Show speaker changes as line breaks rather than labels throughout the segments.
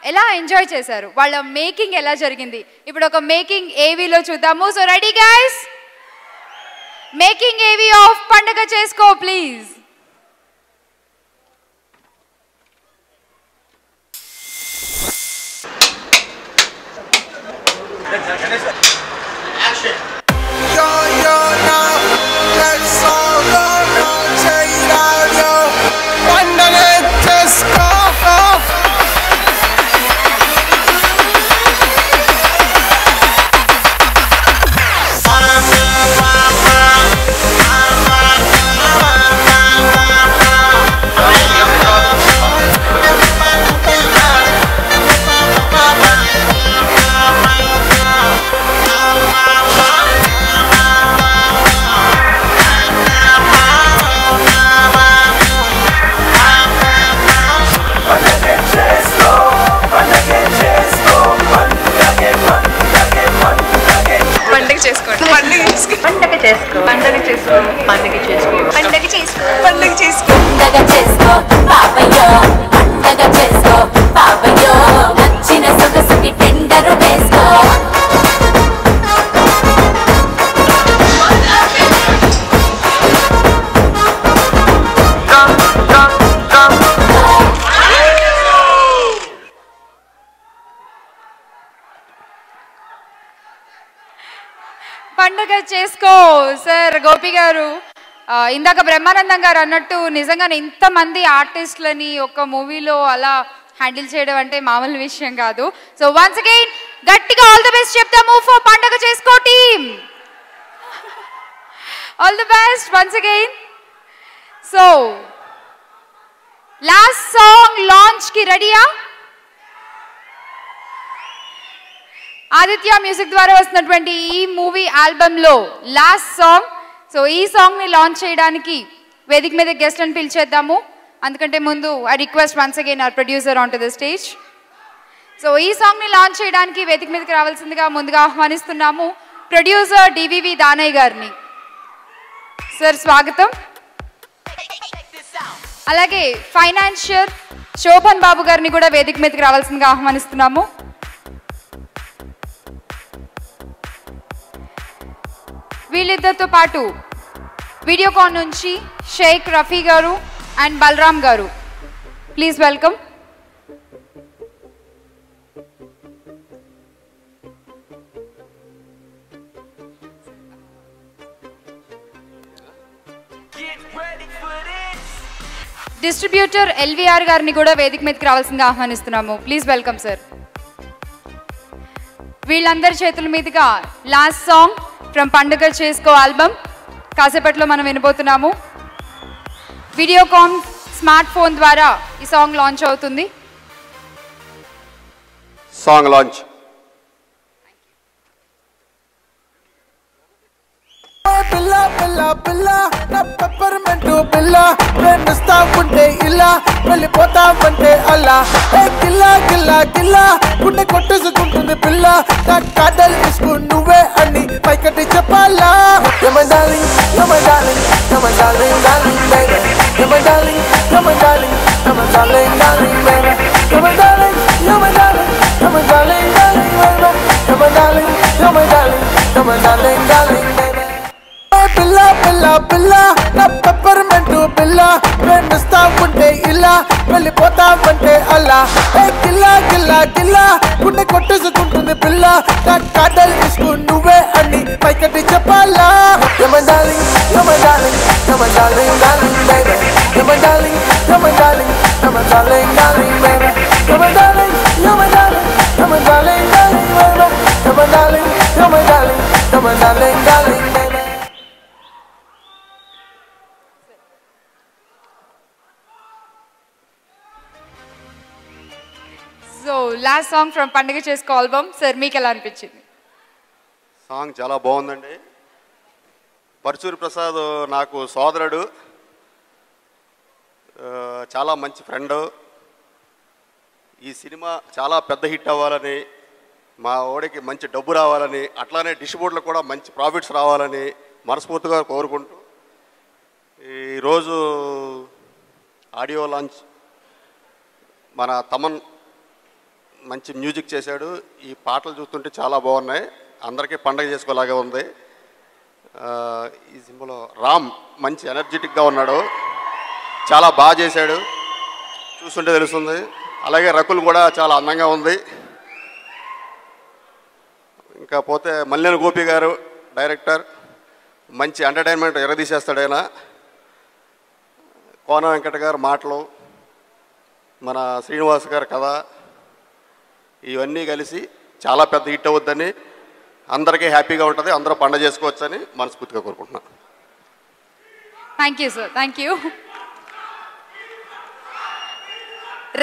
ఎలా ఎంజాయ్ చేశారు, వాళ్ళ మేకింగ్ ఎలా జరిగింది, ఇప్పుడు ఒక మేకింగ్ ఏవీలో చూద్దాము. సో రెడీ గైస్, మేకింగ్ ఏవీ ఆఫ్ పండగ చేసుకో ప్లీజ్. పండగ చేసుకో సార్. గోపి గారు, ఇందాక బ్రహ్మానందం గారు అన్నట్టు నిజంగానే ఇంతమంది ఆర్టిస్టులని ఒక మూవీలో అలా హ్యాండిల్ చేయడం అంటే మామూలు విషయం కాదు. సో వన్స్ అగైన్ గట్టిగా ఆల్ ది బెస్ట్ చెప్తాము ఫర్ పండగ చేసుకో team. All the best once again. So last song launch కి రెడీయా? ఆదిత్య మ్యూజిక్ ద్వారా వస్తున్నటువంటి ఈ మూవీ ఆల్బమ్లో లాస్ట్ సాంగ్. సో ఈ సాంగ్ని లాంచ్ చేయడానికి వేదిక మీద గెస్ట్ అని పిలిచేద్దాము. అందుకంటే ముందు I request once again hour producer on to the stage. So ఈ సాంగ్ని లాంచ్ చేయడానికి వేదిక మీదకి రావాల్సిందిగా ముందుగా ఆహ్వానిస్తున్నాము ప్రొడ్యూసర్ డివివి దానయ్య గారిని. సార్ స్వాగతం. అలాగే ఫైనాన్షియర్ శోభన్ బాబు గారిని కూడా వేదిక మీదకి రావాల్సిందిగా ఆహ్వానిస్తున్నాము. వీళ్ళిద్దరితో పాటు వీడియోకాన్ నుంచి షేక్ రఫీ గారు అండ్ బలరామ్ గారు, ప్లీజ్ వెల్కమ్. డిస్ట్రిబ్యూటర్ ఎల్విఆర్ గారిని కూడా వేదిక మీదకి రావాల్సిందిగా ఆహ్వానిస్తున్నాము. Please welcome sir. వీళ్ళందరి చేతుల మీదుగా లాస్ట్ సాంగ్ ఫ్రమ్ పండుగ చేసుకో ఆల్బమ్ కాసేపట్లో మనం వినబోతున్నాము. వీడియోకాన్ స్మార్ట్ ఫోన్ ద్వారా ఈ సాంగ్ లాంచ్ అవుతుంది.
Song launch. పిల్ల పిల్ల పిల్ల నా పెప్పర్మెంటు పిల్ల ప్రేమిస్తా ఉంటే ఇలా వెళ్ళిపోతావంటే అలా గిల్లా గిల్లా గిల్లా గుండె కొట్టేసుకుంటుంది పిల్ల నా కాదల్ ఇసుకు నువ్వే అని పైకట్టి చెప్పాలా. You're my darling, you're my darling, you're my darling, darling baby. You're my darling, you're my darling, you're my darling, darling baby. You're my darling, you're my darling, you're my darling, darling baby. You're my darling, you're my darling, you're my darling, darling baby. పిల్ల పిల్ల పిల్ల నా పెప్పర్మెంటు పిల్ల ప్రేమిస్తా ఉంటే ఇలా వెళ్ళిపోతావంటే అలా గిల్లా గిల్లా గిల్లా గుండె కొట్టేసుకుంటుంది పిల్ల నా కాదల్ ఇసుకు నువ్వే అని పైకట్టి చెప్పాలా. You're my darling, you're my darling, you're my darling, darling baby. You're my darling, you're my darling, you're my darling, darling baby. You're my darling, you're my darling, you're my darling, darling baby. You're my darling, you're my darling, you're my darling, darling baby.
So last song from పండుగ చేసుకో album sir, మీకు ఎలా అనిపించింది?
Song చాలా బాగుందండి. పరచూరి ప్రసాద్ నాకు సోదరుడు, చాలా మంచి ఫ్రెండ్. ఈ సినిమా చాలా పెద్ద హిట్ అవ్వాలని, మా ఓడికి మంచి డబ్బు రావాలని, అట్లానే డిస్ట్రిబ్యూటర్లు కూడా మంచి ప్రాఫిట్స్ రావాలని మనస్ఫూర్తిగా కోరుకుంటూ ఈరోజు ఆడియో లాంచ్ మన తమన్
మంచి మ్యూజిక్ చేశాడు. ఈ పాటలు చూస్తుంటే చాలా బాగున్నాయి, అందరికీ పండగ చేసుకోలాగా ఉంది. ఈ సినిమాలో రామ్ మంచి ఎనర్జెటిక్గా ఉన్నాడు, చాలా బాగా చేశాడు, చూస్తుంటే తెలుస్తుంది. అలాగే రకుల్ కూడా చాలా అందంగా ఉంది. ఇంకా పోతే మల్లెన గోపి గారు డైరెక్టర్, మంచి ఎంటర్టైన్మెంట్ ఎరదీసేస్తాడు ఆయన. కోన వెంకట గారు మాటలు, మన శ్రీనివాస్ గారి కథ, ఇవన్నీ కలిసి చాలా పెద్ద హిట్ అవుద్దని, అందరికీ హ్యాపీగా ఉంటుంది, అందరూ పండగ చేసుకోవచ్చని మనస్ఫూర్తిగా కోరుకుంటున్నాను.
Thank you sir, thank you.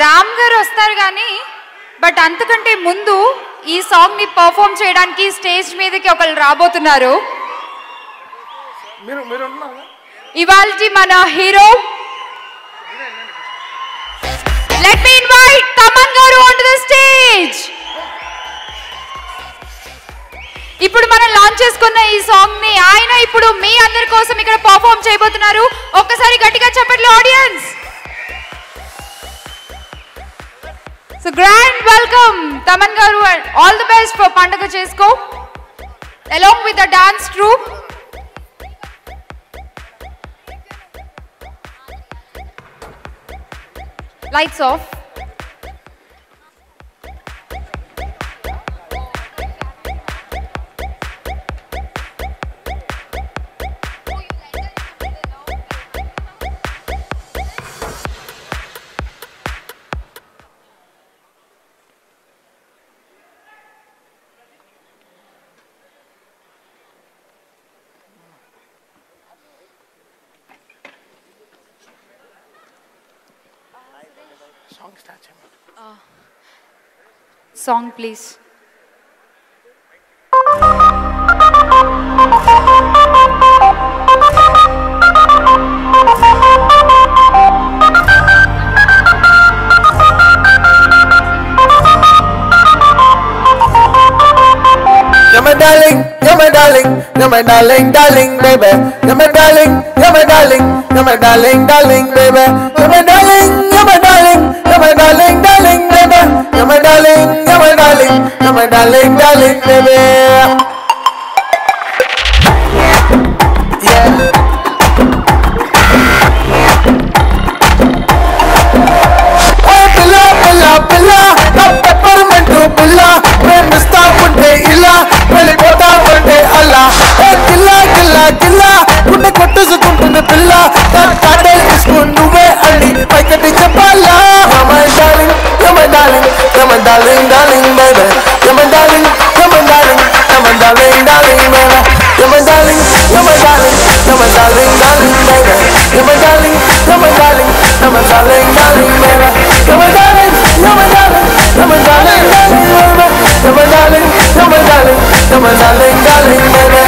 Ram గారు వస్తారు కానీ బట్ అంతకంటే ముందు ఈ సాంగ్ ని పర్ఫామ్ చేయడానికి స్టేజ్ మీదకి ఒకళ్ళు రాబోతున్నారు. ఇవాల్టి మన hero, let me invite Thaman గారు ఆన్ టు ది స్టేజ్. ఇప్పుడు మనం లాంచ్ చేసుకున్న ఈ సాంగ్ ని ఆయన ఇప్పుడు మీ అందరి కోసం ఇక్కడ పర్ఫామ్ చేయబోతున్నారు. ఒక్కసారి గట్టిగా చెప్పండి audience. So grand welcome Taman garu and all the best for Pandaga Chesko along with the dance troupe. Lights off. Song please.
You're my darling, you're my darling, you're my darling, darling, baby. You're my darling, you're my darling, you're my darling, darling, baby. You're my darling, you're my darling, you're my darling, darling, baby. You're my darling, you're my darling, you're my darling, darling, baby. Yeah. Oh, pilla, pilla, pilla, peppermint pilla. Mr. Punte illa, వెళ్ళిపోతా ఉంటే అలా. కిల్లా కిల్లా కిల్లా గుండె కొట్టుకుంటుంది పిల్ల. తాటే తీసుకుని నువ్వే అల్లి పైకటి చెప్పాలా. My darling, you're my darling, you're my darling, darling, baby. You're my darling, you're my darling, you're my darling, darling, baby. You're my darling, you're my darling, you're my darling, darling, baby. You're my darling, you're my darling, you're my darling, darling, baby. You're my darling, you're my darling, you're my darling, darling, baby. You're my darling, you're my darling, you're my darling, darling, baby.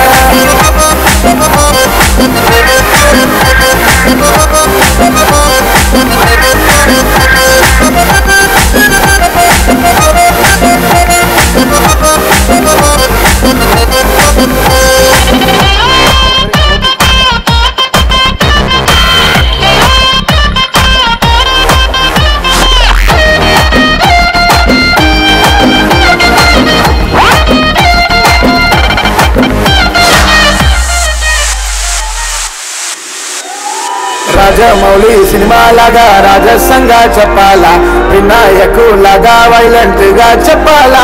Rajamouli cinema లాగా రాజసంగా చెప్పాలా, వినాయకు లాగా violent గా చెప్పాలా,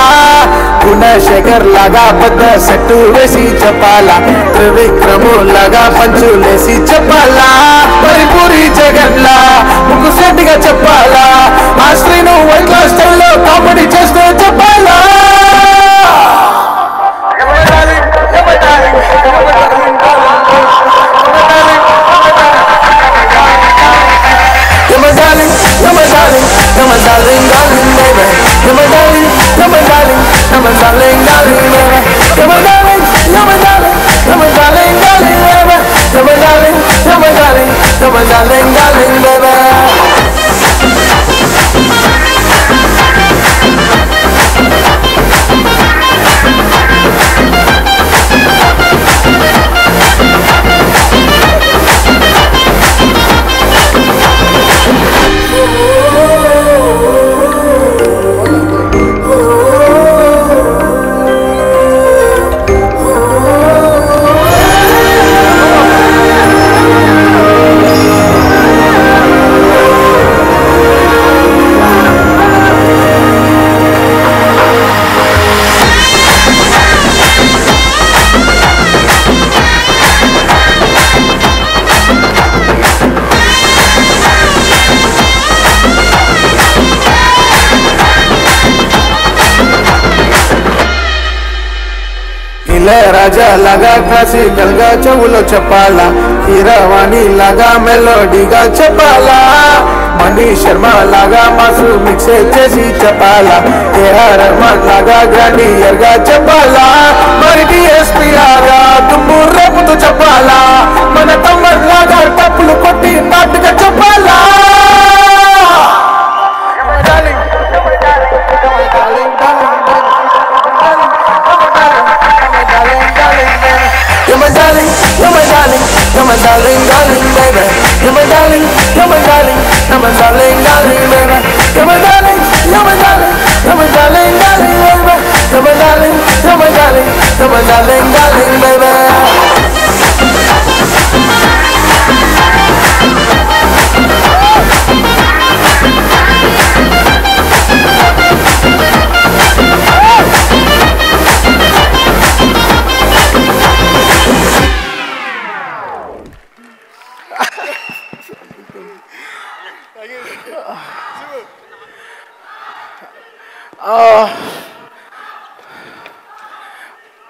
గుణశేఖర్ లాగా పెద్ద set వేసి చెప్పాలా, త్రివిక్రము లాగా పంచులేసి చెప్పాలా, మరి పూరి జగన్ లా ముక్కు సెట్గా చెప్పాలా, ఆ శ్రీను వైట్ క్లాస్ స్టైల్లో కామెడీ చేస్తూ చెప్పాలా. You're my darling, you're my darling, you're my darling, darling, baby. You're my darling, you're my darling, you're my darling, darling, baby. You're my darling, you're my darling, you're my darling, darling, baby. You're my darling, you're my darling, you're my darling, darling, baby. ఇలే రాజా లాగా classical గా చెవులో చెప్పాలా, హీరవాణి లాగా మెలోడీగా చెప్పాలా, మణి శర్మ లాగా mass mix చేసి చెప్పాలా, AR Rahman లాగా గ్రాండియర్ గా చెప్పాలా, మరి డిఎస్పీ లాగా దుమ్ము రేపుతూ చెప్పాలా, మన తమ్మర్ లాగా తప్పులు కొట్టి నాటుగా చెప్పాలా. You're my darling, you're my darling, you're my darling, darling baby. You're my darling, you're my darling, you're my darling, darling baby. You're my darling, you're my darling, you're my darling, darling baby. You're my darling, you're my darling, you're my darling, darling baby.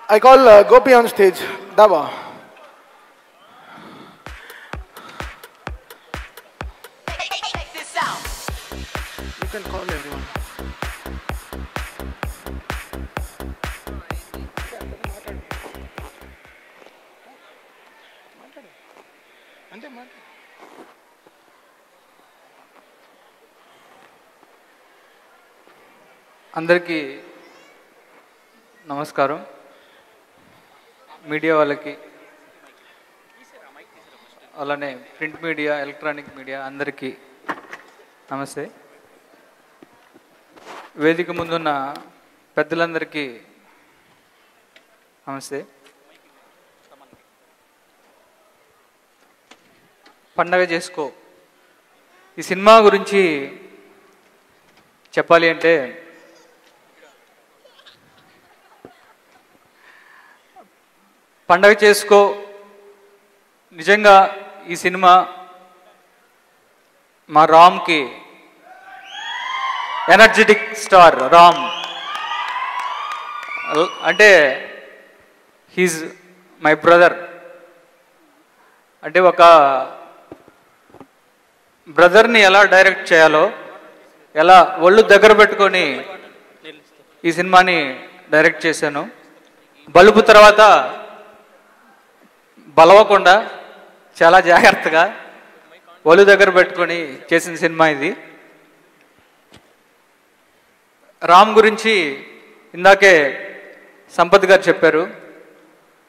I call Gopi on stage. Dava. You can call everyone.
అందరికీ నమస్కారం. Media వాళ్ళకి, అలానే print media, electronic media అందరికీ నమస్తే. వేదిక ముందున్న పెద్దలందరికీ నమస్తే. పండగ చేసుకో ఈ సినిమా గురించి చెప్పాలి అంటే పండగ చేసుకో నిజంగా ఈ సినిమా మా రామ్కి, ఎనర్జెటిక్ స్టార్ రామ్ అంటే హీజ్ మై బ్రదర్. అంటే ఒక బ్రదర్ని ఎలా డైరెక్ట్ చేయాలో, ఎలా ఒళ్ళు దగ్గర పెట్టుకొని ఈ సినిమాని డైరెక్ట్ చేశాను. బలుపు తర్వాత బలవకుండా చాలా జాగ్రత్తగా ఒళ్ళు దగ్గర పెట్టుకొని చేసిన సినిమా ఇది. రామ్ గురించి ఇందాకే సంపత్ గారు చెప్పారు,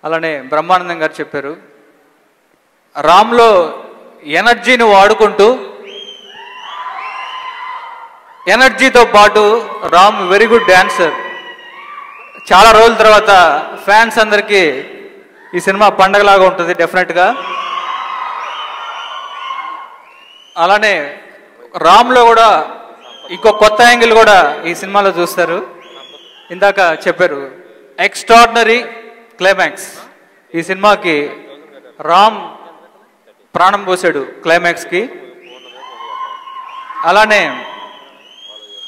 అలానే బ్రహ్మానందం గారు చెప్పారు. రామ్లో ఎనర్జీని వాడుకుంటూ, ఎనర్జీతో పాటు రామ్ వెరీ గుడ్ డాన్సర్. చాలా రోజుల తర్వాత ఫ్యాన్స్ అందరికీ ఈ సినిమా పండగలాగా ఉంటుంది డెఫినెట్గా. అలానే రామ్లో కూడా ఇంకో కొత్త యాంగిల్ కూడా ఈ సినిమాలో చూస్తారు. ఇందాక చెప్పారు ఎక్స్ట్రాడినరీ క్లైమాక్స్. ఈ సినిమాకి రామ్ ప్రాణం పోసాడు క్లైమాక్స్కి. అలానే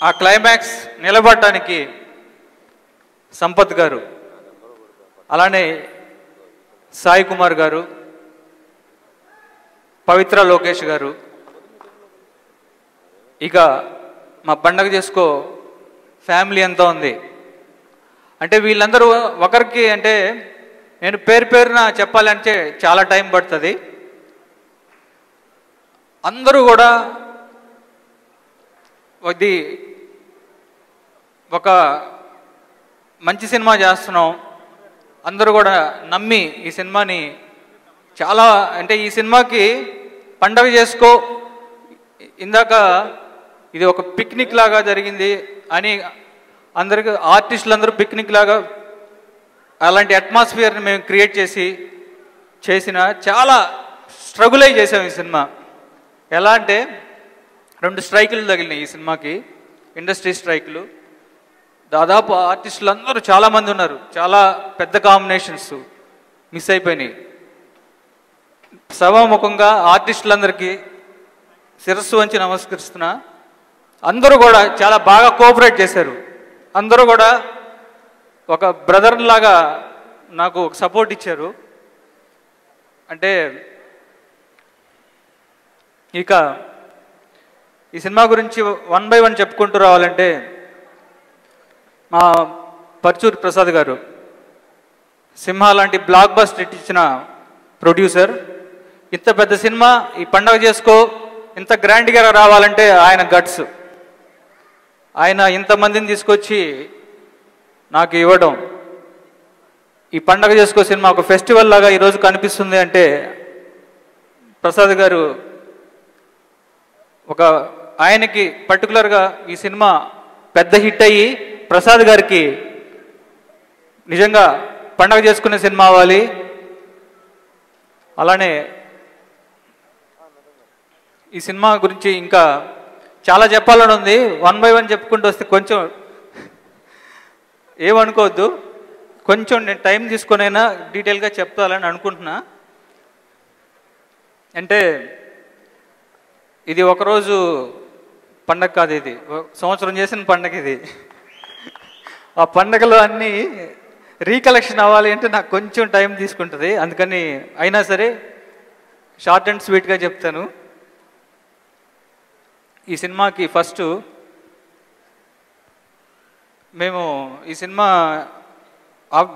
ఆ క్లైమాక్స్ నిలబడటానికి సంపత్ గారు, అలానే సాయి కుమార్ గారు, పవిత్ర లోకేష్ గారు, ఇక మా పండగ చేసుకో ఫ్యామిలీ అంతా ఉంది. అంటే వీళ్ళందరూ ఒకరికి, అంటే నేను పేరున చెప్పాలంటే చాలా టైం పడుతుంది. అందరూ కూడా ఇది ఒక మంచి సినిమా చేస్తున్నాం, అందరూ కూడా నమ్మి ఈ సినిమాని చాలా, అంటే ఈ సినిమాకి పండగ చేసుకో ఇందాక ఇది ఒక పిక్నిక్ లాగా జరిగింది అని అందరికీ, ఆర్టిస్టులందరూ పిక్నిక్ లాగా అలాంటి అట్మాస్ఫియర్ని మేము క్రియేట్ చేసిన చాలా స్ట్రగుల్ అయి చేసాం ఈ సినిమా. ఎలా అంటే 2 స్ట్రైకులు తగిలినాయి ఈ సినిమాకి, ఇండస్ట్రీ స్ట్రైకులు. దాదాపు ఆర్టిస్టులు అందరూ చాలామంది ఉన్నారు, చాలా పెద్ద కాంబినేషన్స్ మిస్ అయిపోయినాయి. సభాముఖంగా ఆర్టిస్టులందరికీ శిరస్సు వంచి నమస్కరిస్తున్నా. అందరూ కూడా చాలా బాగా కోఆపరేట్ చేశారు. అందరూ కూడా ఒక బ్రదర్ లాగా నాకు ఒక సపోర్ట్ ఇచ్చారు. అంటే ఇక ఈ సినిమా గురించి 1 by 1 చెప్పుకుంటూ రావాలంటే మా పర్చూరి ప్రసాద్ గారు సింహ లాంటి బ్లాక్ బస్టర్ ఇచ్చిన ప్రొడ్యూసర్. ఇంత పెద్ద సినిమా ఈ పండగ చేసుకో ఇంత గ్రాండ్గా రావాలంటే ఆయన గట్స్. ఆయన ఇంతమందిని తీసుకొచ్చి నాకు ఇవ్వడం, ఈ పండగ చేసుకో సినిమా ఒక ఫెస్టివల్ లాగా ఈరోజు కనిపిస్తుంది అంటే ప్రసాద్ గారు ఒక ఆయనకి పర్టికులర్గా ఈ సినిమా పెద్ద హిట్ అయ్యి ప్రసాద్ గారికి నిజంగా పండగ చేసుకునే సినిమా అవ్వాలి. అలానే ఈ సినిమా గురించి ఇంకా చాలా చెప్పాలని ఉంది. 1 by 1 చెప్పుకుంటూ వస్తే కొంచెం ఏమనుకోవద్దు, కొంచెం నేను టైం తీసుకొనైనా డీటెయిల్గా చెప్తాలని అనుకుంటున్నా. అంటే ఇది ఒకరోజు పండగ కాదు, ఇది సంవత్సరం చేసిన పండగ. ఇది ఆ పండగలో అన్నీ రీకలెక్షన్ అవ్వాలి అంటే నాకు కొంచెం టైం తీసుకుంటుంది. అందుకని అయినా సరే షార్ట్ అండ్ స్వీట్గా చెప్తాను. ఈ సినిమాకి ఫస్ట్ మేము ఈ సినిమా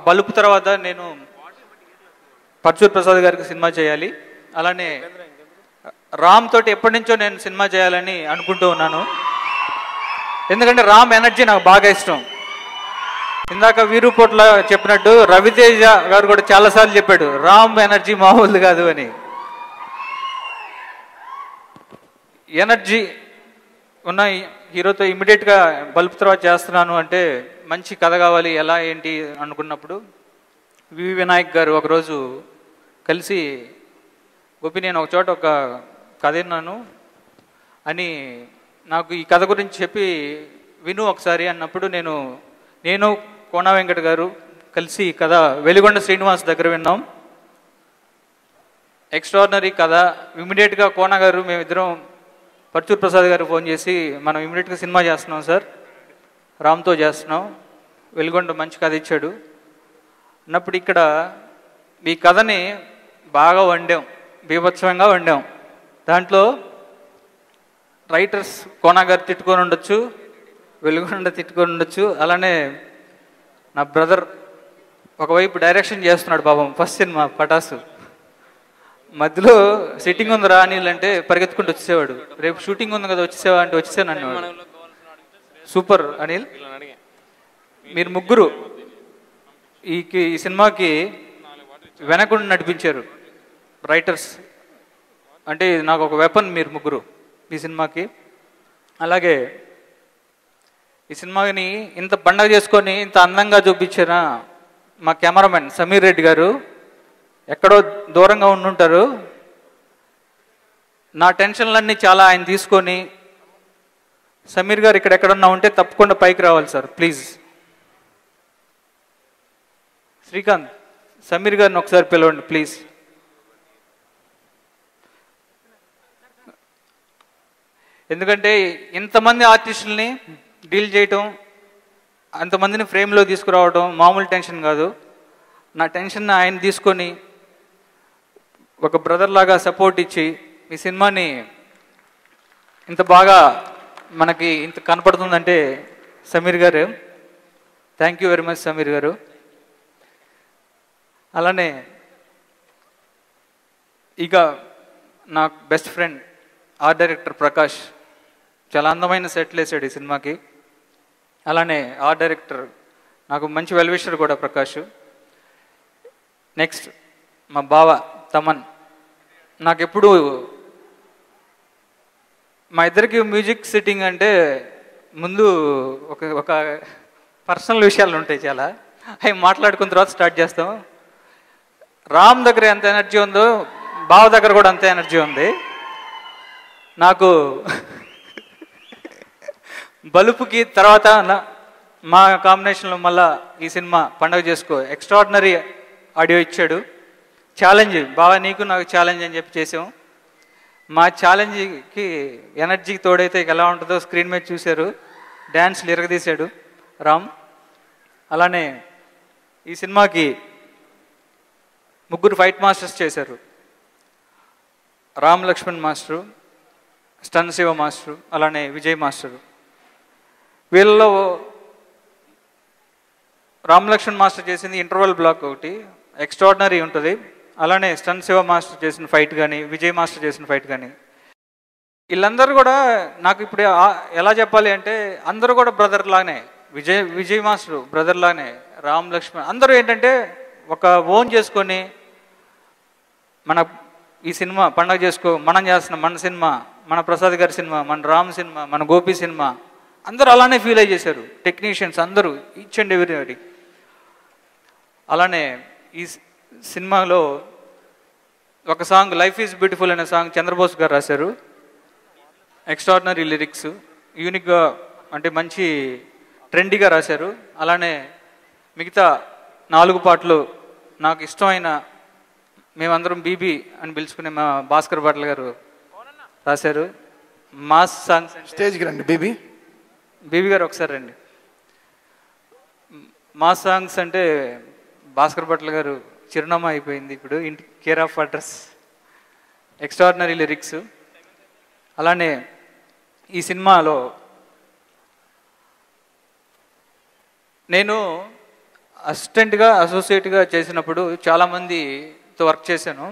బలుపు తర్వాత నేను పర్చూరి ప్రసాద్ గారికి సినిమా చేయాలి. అలానే రామ్ తోటి ఎప్పటి నుంచో నేను సినిమా చేయాలని అనుకుంటూ ఉన్నాను. ఎందుకంటే రామ్ ఎనర్జీ నాకు బాగా ఇష్టం. ఇందాక వీరుపోట్ల చెప్పినట్టు రవితేజ గారు కూడా చాలాసార్లు చెప్పాడు రామ్ ఎనర్జీ మామూలు కాదు అని. ఎనర్జీ ఉన్న హీరోతో ఇమీడియట్గా బల్బు తర్వాత చేస్తున్నాను అంటే మంచి కథ కావాలి, ఎలా ఏంటి అనుకున్నప్పుడు వివి వినాయక్ గారు ఒకరోజు కలిసి గోపి నేను ఒక చోట ఒక కథ విన్నాను అని నాకు ఈ కథ గురించి చెప్పి విను ఒకసారి అన్నప్పుడు నేను కోన వెంకట గారు కలిసి ఈ కథ వెలిగొండ శ్రీనివాస్ దగ్గర విన్నాం. ఎక్స్ట్రాడినరీ కథ. ఇమీడియట్గా కోన గారు మేమిద్దరం పర్చూరి ప్రసాద్ గారు ఫోన్ చేసి మనం ఇమీడియట్గా సినిమా చేస్తున్నాం సార్, రామ్తో చేస్తున్నాం, వెలిగొండ మంచి కథ ఇచ్చాడు అన్నప్పుడు ఇక్కడ ఈ కథని బాగా వండాం, బీభత్సంగా వండాం. దాంట్లో రైటర్స్ కోన గారు తిట్టుకొని ఉండొచ్చు, వెలుగొండ తిట్టుకొని ఉండొచ్చు. అలానే నా బ్రదర్ ఒకవైపు డైరెక్షన్ చేస్తున్నాడు పాపం, ఫస్ట్ సినిమా పటాసు. మధ్యలో సిట్టింగ్ ఉందిరా అనిల్ అంటే పరిగెత్తుకుంటూ వచ్చేవాడు, రేపు షూటింగ్ ఉంది కదా వచ్చేసావా అంటే వచ్చేసాను అన్నాడు. సూపర్ అనిల్, మీరు ముగ్గురు ఈ సినిమాకి వెనకుండా నడిపించారు రైటర్స్. అంటే నాకు ఒక వెపన్ మీరు ముగ్గురు ఈ సినిమాకి. అలాగే ఈ సినిమాని ఇంత పండగ చేసుకొని ఇంత అందంగా చూపించిన మా కెమెరామెన్ సమీర్ రెడ్డి గారు ఎక్కడో దూరంగా ఉండుంటారు. నా టెన్షన్లన్నీ చాలా ఆయన తీసుకొని, సమీర్ గారు ఇక్కడ ఎక్కడన్నా ఉంటే తప్పకుండా పైకి రావాలి సార్ ప్లీజ్. శ్రీకాంత్, సమీర్ గారిని ఒకసారి పిలవండి ప్లీజ్. ఎందుకంటే ఇంతమంది ఆర్టిస్టుల్ని డీల్ చేయటం, అంతమందిని ఫ్రేమ్లో తీసుకురావడం మామూలు టెన్షన్ కాదు. నా టెన్షన్ ఆయన తీసుకొని ఒక బ్రదర్ లాగా సపోర్ట్ ఇచ్చి ఈ సినిమాని ఇంత బాగా మనకి ఇంత కనపడుతుందంటే సమీర్ గారు. Thank you very much Sameer గారు. అలానే ఇక నా best friend art director Prakash చాలా అందమైన సెట్లు వేసాడు ఈ సినిమాకి. అలానే ఆర్ట్ డైరెక్టర్ నాకు మంచి వెల్విషర్ కూడా ప్రకాష్. నెక్స్ట్ మా బావ తమన్. నాకెప్పుడు మా ఇద్దరికి మ్యూజిక్ సిట్టింగ్ అంటే ముందు ఒక పర్సనల్ విషయాలు ఉంటాయి చాలా, అవి మాట్లాడుకున్న తర్వాత స్టార్ట్ చేస్తాం. రామ్ దగ్గర ఎంత ఎనర్జీ ఉందో బావ దగ్గర కూడా అంతే ఎనర్జీ ఉంది. నాకు బలుపుకి తర్వాత మా కాంబినేషన్లో మళ్ళా ఈ సినిమా పండగ చేసుకో ఎక్స్ట్రాడినరీ ఆడియో ఇచ్చాడు. ఛాలెంజ్ బాగా నీకు నాకు ఛాలెంజ్ అని చెప్పి చేసాం. మా ఛాలెంజ్కి ఎనర్జీకి తోడైతే ఎలా ఉంటుందో స్క్రీన్ మీద చూశారు. డ్యాన్స్లు ఇరగదీశాడు రామ్. అలానే ఈ సినిమాకి ముగ్గురు ఫైట్ మాస్టర్స్ చేశారు. Ram Lakshman master, stun Shiva master, అలానే విజయ్ మాస్టరు. వీళ్ళలో రామ్ లక్ష్మణ్ మాస్టర్ చేసింది ఇంటర్వల్ బ్లాక్ ఒకటి ఎక్స్ట్రాడినరీ ఉంటుంది. అలానే స్టన్ శివ మాస్టర్ చేసిన ఫైట్ కానీ, విజయ్ మాస్టర్ చేసిన ఫైట్ కానీ, వీళ్ళందరూ కూడా నాకు ఇప్పుడు ఎలా చెప్పాలి అంటే అందరూ కూడా బ్రదర్ లానే. విజయ్ మాస్టర్ బ్రదర్ లానే, రామ్ లక్ష్మణ్ అందరూ ఏంటంటే ఒక ఓన్ చేసుకొని మన ఈ సినిమా పండగ చేసుకో, మనం చేస్తున్నాం మన సినిమా, మన ప్రసాద్ గారి సినిమా, మన రామ్ సినిమా, మన గోపి సినిమా, అందరూ అలానే ఫీల్ అయ్యి చేశారు. టెక్నీషియన్స్ అందరూ ఈచ్ అండ్ ఎవ్రీబడి. అలానే ఈ సినిమాలో ఒక సాంగ్ లైఫ్ ఈజ్ బ్యూటిఫుల్ అనే సాంగ్ చంద్రబోస్ గారు రాశారు. ఎక్స్ట్రాడినరీ లిరిక్స్, యూనిక్గా అంటే మంచి ట్రెండీగా రాశారు. అలానే మిగతా 4 పాటలు నాకు ఇష్టమైన, మేమందరం బీబీ అని పిలుచుకునే మా భాస్కర్ భట్ల గారు రాశారు. Mass songs.
స్టేజ్కి రండి
బీబీ గారు ఒకసారి రండి. మాస్ సాంగ్స్ అంటే భాస్కర్ భట్ల గారు చిరునామా అయిపోయింది ఇప్పుడు, ఇంటి care of address. Extraordinary lyrics. అలానే ఈ సినిమాలో నేను అసిస్టెంట్గా అసోసియేట్గా చేసినప్పుడు చాలామందితో వర్క్ చేశాను.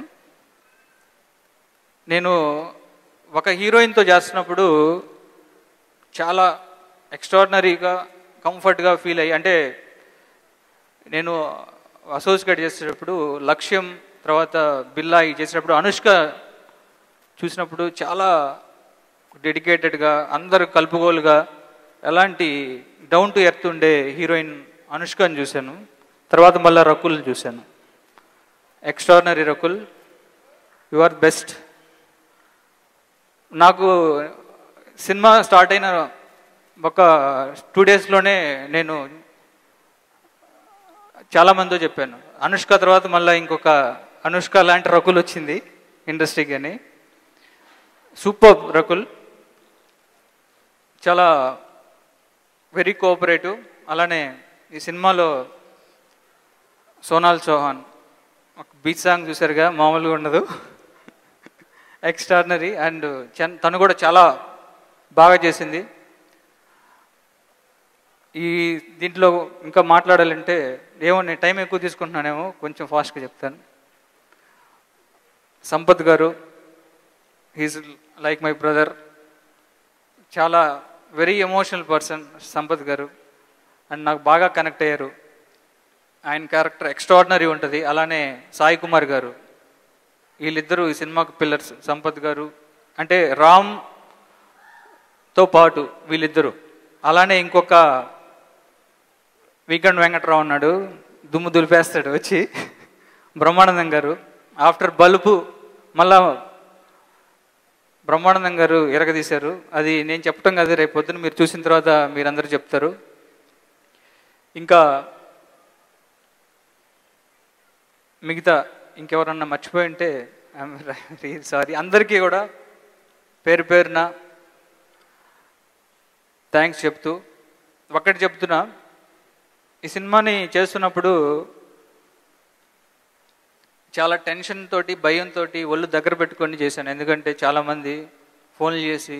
నేను ఒక హీరోయిన్తో చేస్తున్నప్పుడు చాలా ఎక్స్ట్రాడినరీగా కంఫర్ట్గా ఫీల్ అయ్యి, అంటే నేను అసోసియేట్ చేసేటప్పుడు లక్ష్యం తర్వాత బిల్లాయి చేసేటప్పుడు అనుష్క చూసినప్పుడు చాలా డెడికేటెడ్గా అందరు కలుపుగోలుగా ఎలాంటి డౌన్ టు ఎర్త్ ఉండే హీరోయిన్ అనుష్కని చూశాను. తర్వాత మళ్ళీ రకుల్ని చూశాను. Extraordinary Rakul, you are best. నాకు సినిమా స్టార్ట్ అయిన ఒక 2 డేస్లోనే నేను చాలామందితో చెప్పాను, అనుష్క తర్వాత మళ్ళీ ఇంకొక అనుష్క లాంటి రకుల్ వచ్చింది ఇండస్ట్రీకి అని. సూపర్ రకుల్, చాలా వెరీ కోఆపరేటివ్. అలానే ఈ సినిమాలో సోనాల్ చౌహాన్ ఒక బీచ్ సాంగ్ చూసారుగా, మామూలుగా ఉండదు, ఎక్స్ట్రాడినరీ. అండ్ తను కూడా చాలా బాగా చేసింది. ఈ దీంట్లో ఇంకా మాట్లాడాలంటే ఏమో నేను టైం ఎక్కువ తీసుకుంటున్నానేమో, కొంచెం ఫాస్ట్గా చెప్తాను. సంపత్ గారు, హీజ్ లైక్ మై బ్రదర్. చాలా వెరీ ఎమోషనల్ పర్సన్ సంపత్ గారు, అండ్ నాకు బాగా కనెక్ట్ అయ్యారు. ఆయన క్యారెక్టర్ ఎక్స్ట్రాడినరీ ఉంటుంది. అలానే సాయి కుమార్ గారు, వీళ్ళిద్దరూ ఈ సినిమాకు పిల్లర్స్. సంపత్ గారు అంటే రామ్తో పాటు వీళ్ళిద్దరూ. అలానే ఇంకొక వీకెండ్ వెంకట్రావు ఉన్నాడు, దుమ్ము దులిపేస్తాడు వచ్చి. బ్రహ్మానందం గారు ఆఫ్టర్ బలుపు మళ్ళా బ్రహ్మానందం గారు ఎరగదీశారు. అది నేను చెప్పటం కాదు, రేపు పొద్దున మీరు చూసిన తర్వాత మీరందరూ చెప్తారు. ఇంకా మిగతా ఇంకెవరన్నా మర్చిపోయి ఉంటే సారీ. అందరికీ కూడా పేరు పేరున థ్యాంక్స్ చెప్తూ ఒకటి చెప్తున్నా, ఈ సినిమాని చేస్తున్నప్పుడు చాలా టెన్షన్ తోటి, భయంతో ఒళ్ళు దగ్గర పెట్టుకొని చేశాను. ఎందుకంటే చాలామంది ఫోన్లు చేసి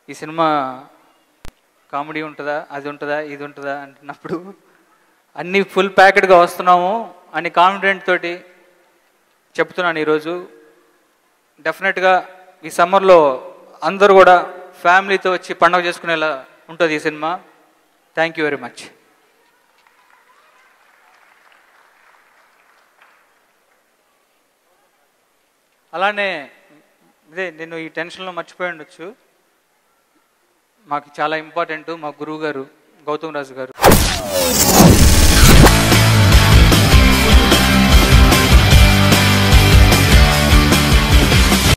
ఈ సినిమా కామెడీ ఉంటుందా, అది ఉంటుందా, ఇది ఉంటుందా అంటున్నప్పుడు అన్నీ ఫుల్ ప్యాకెడ్గా వస్తున్నాము అని కాన్ఫిడెంట్ తోటి చెప్తున్నాను ఈరోజు. డెఫినెట్గా ఈ సమ్మర్లో అందరూ కూడా ఫ్యామిలీతో వచ్చి పండుగ చేసుకునేలా ఉంటుంది ఈ cinema. Thank you very much. అలానే ఇదే నేను ఈ టెన్షన్లో మర్చిపోయి ఉండొచ్చు, మాకు చాలా ఇంపార్టెంట్ మా గురువు గారు గౌతమ్ రాజు గారు.